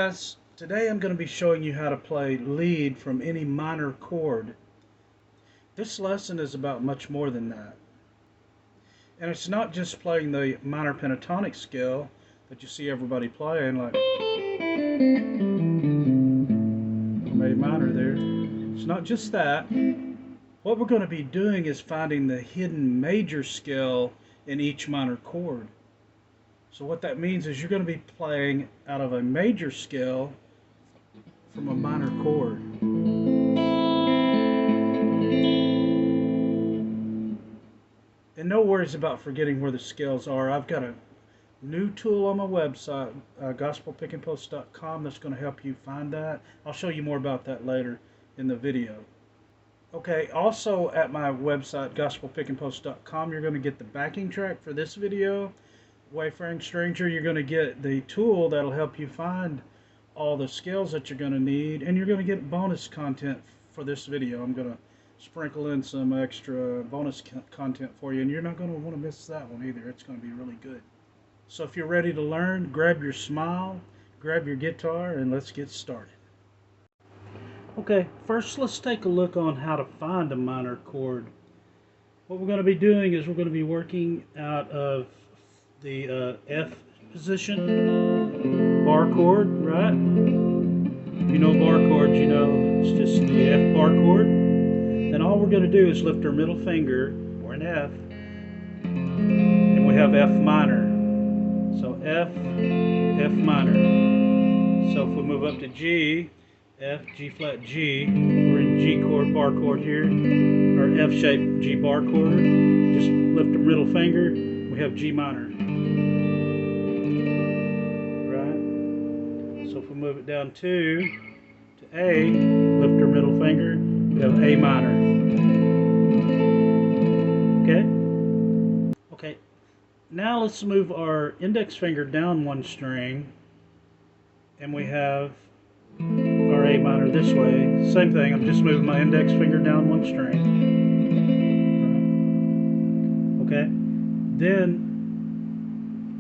guys, today I'm going to be showing you how to play lead from any minor chord. This lesson is about much more than that. And it's not just playing the minor pentatonic scale that you see everybody playing, like A minor there. It's not just that. What we're going to be doing is finding the hidden major scale in each minor chord. So what that means is you're going to be playing out of a major scale from a minor chord. And no worries about forgetting where the scales are. I've got a new tool on my website, gospelpickinpost.com, that's going to help you find that. I'll show you more about that later in the video. Okay, also at my website, gospelpickinpost.com, you're going to get the backing track for this video. Wayfaring Stranger, you're going to get the tool that'll help you find all the scales that you're going to need, and you're going to get bonus content for this video. I'm going to sprinkle in some extra bonus content for you, and you're not going to want to miss that one either. It's going to be really good. So if you're ready to learn, grab your smile, grab your guitar, and let's get started. Okay, first let's take a look on how to find a minor chord. What we're going to be doing is we're going to be working out of the F position, bar chord, right? If you know bar chords, you know it's just the F bar chord. And all we're going to do is lift our middle finger, or an F, and we have F minor. So F, F minor. So if we move up to G, F, G flat, G, we're in G chord, bar chord here, or F shaped G bar chord. Just lift our middle finger, we have G minor. Right? So if we move it down to A, lift our middle finger, we have A minor. Okay? Okay. Now let's move our index finger down one string, and we have our A minor this way. Same thing, I'm just moving my index finger down one string. Okay? Then,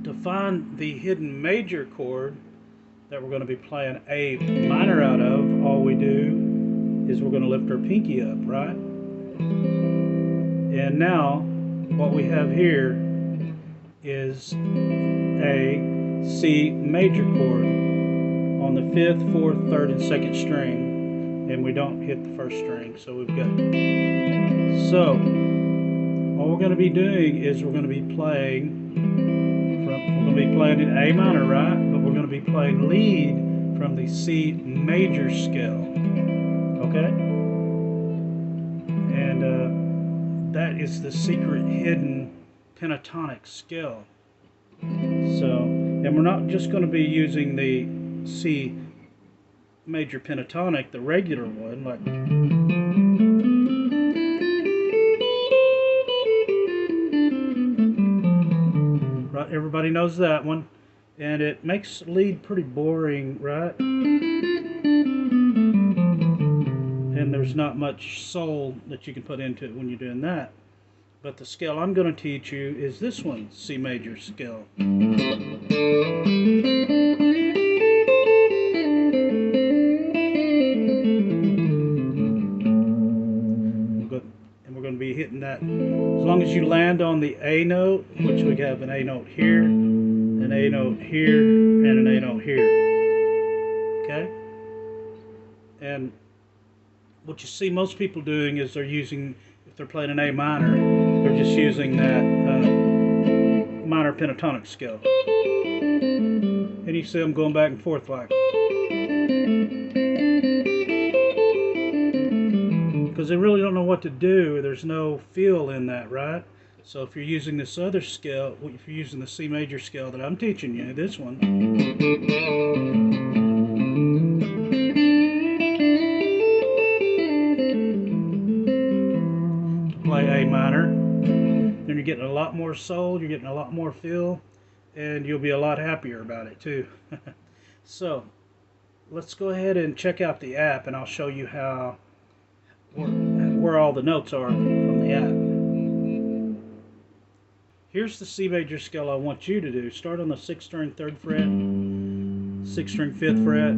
to find the hidden major chord that we're going to be playing A minor out of, all we do is we're going to lift our pinky up, right? And now, what we have here is a C major chord on the 5th, 4th, 3rd, and 2nd string, and we don't hit the 1st string, so we've got so all we're going to be doing is we're going to be playing in A minor, right? But we're going to be playing lead from the C major scale, okay? And that is the secret hidden pentatonic scale. So, and we're not just going to be using the C major pentatonic, the regular one, like right, everybody knows that one, and it makes lead pretty boring, right? And there's not much soul that you can put into it when you're doing that. But the scale I'm going to teach you is this one, C major scale. And we're going to be hitting that as long as you land on the A note, which we have an A note here, an A note here, and an A note here. Okay? And what you see most people doing is they're using, if they're playing an A minor, they're just using that minor pentatonic scale. And you see them going back and forth like. Because they really don't know what to do. There's no feel in that, right? So if you're using this other scale, if you're using the C major scale that I'm teaching you, this one, play A minor, then you're getting a lot more soul, you're getting a lot more feel, and you'll be a lot happier about it too. So let's go ahead and check out the app, and I'll show you how where all the notes are from the app. Here's the C major scale I want you to do. Start on the 6th string, 3rd fret, 6th string 5th fret,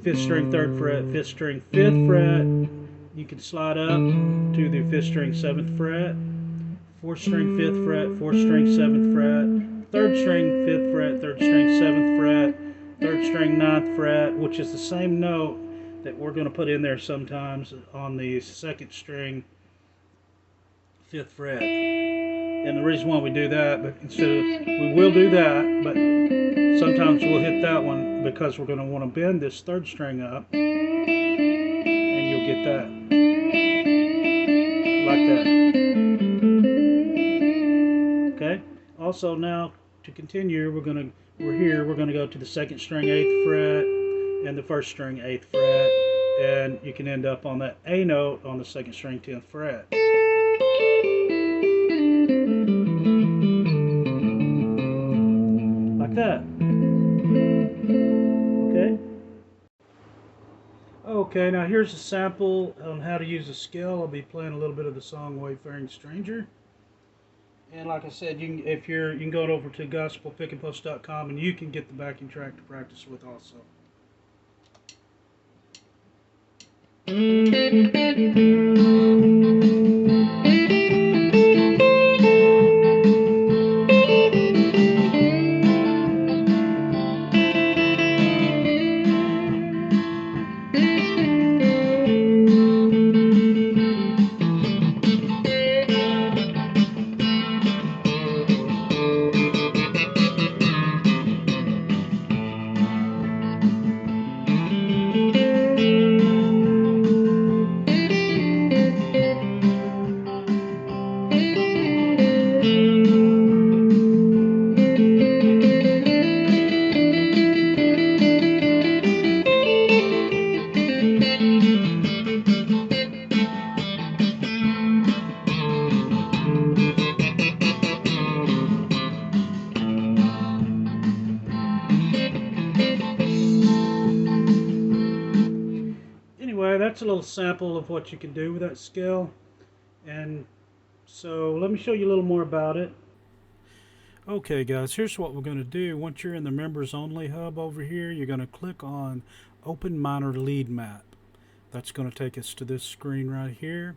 5th string 3rd fret, 5th string 5th fret. You can slide up to the 5th string 7th fret, 4th string 5th fret, 4th string 7th fret, 3rd string 5th fret, 3rd string 7th fret, 3rd string 9th fret, which is the same note that we're going to put in there sometimes on the 2nd string 5th fret. And the reason why we do that, but we will do that, but sometimes we'll hit that one because we're going to want to bend this 3rd string up, and you'll get that like that. Okay. Also, now to continue, we're going to go to the 2nd string 8th fret and the 1st string 8th fret, and you can end up on that A note on the 2nd string 10th fret. Like that. Okay. Okay, now here's a sample on how to use a scale. I'll be playing a little bit of the song Wayfaring Stranger. And like I said, you can go over to gospelpickinpost.com and you can get the backing track to practice with also. Anyway, that's a little sample of what you can do with that scale. And so let me show you a little more about it. Okay guys, here's what we're going to do. Once you're in the members only hub over here, you're going to click on open minor lead map. That's going to take us to this screen right here,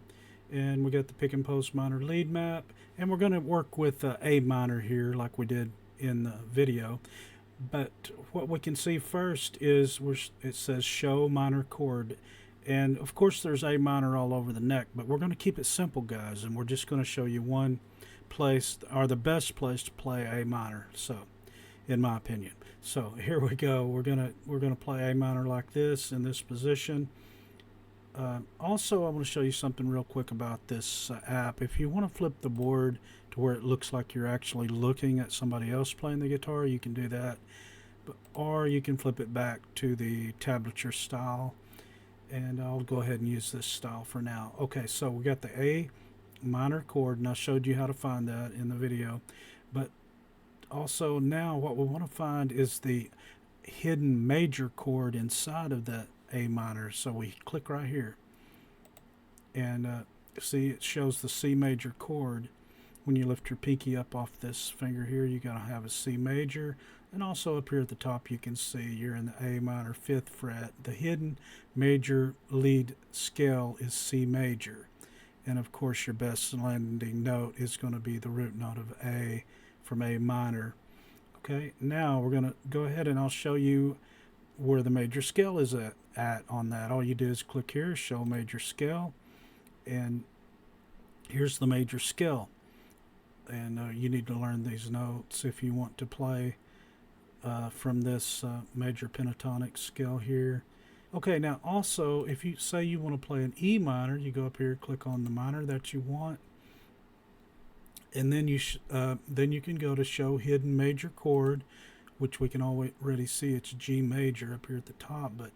and we got the pick and post minor lead map, and we're going to work with A minor here like we did in the video. But what we can see first is it says show minor chord, and of course there's A minor all over the neck, but we're going to keep it simple guys, and we're just going to show you one place, or the best place to play A minor, so in my opinion. So here we go. We're gonna play A minor like this in this position. Also, I want to show you something real quick about this app. If you want to flip the board to where it looks like you're actually looking at somebody else playing the guitar, you can do that. Or you can flip it back to the tablature style. And I'll go ahead and use this style for now. Okay, so we got the A minor chord, and I showed you how to find that in the video. But also now what we want to find is the hidden major chord inside of that A minor. So we click right here, and see, it shows the C major chord. When you lift your pinky up off this finger here, you gotta have a C major, and also up here at the top you can see you're in the A minor 5th fret. The hidden major lead scale is C major, and of course your best landing note is going to be the root note of A from A minor. Okay, now we're going to go ahead and I'll show you where the major scale is at on that. All you do is click here, show major scale, and here's the major scale. And you need to learn these notes if you want to play from this major pentatonic scale here. Okay, now also if you say you want to play an E minor, you go up here, click on the minor that you want, and then you can go to show hidden major chord, which we can already see it's G major up here at the top. But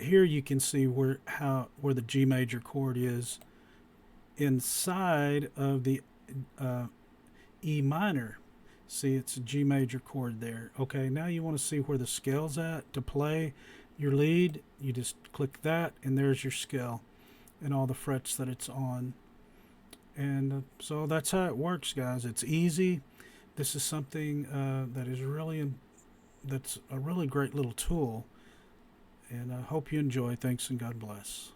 here you can see where the G major chord is inside of the E minor. See, it's a G major chord there. Okay, now you want to see where the scale's at to play your lead. You just click that, and there's your scale and all the frets that it's on. And so that's how it works, guys. It's easy. This is something that is really that's a really great little tool. And I hope you enjoy. Thanks and God bless.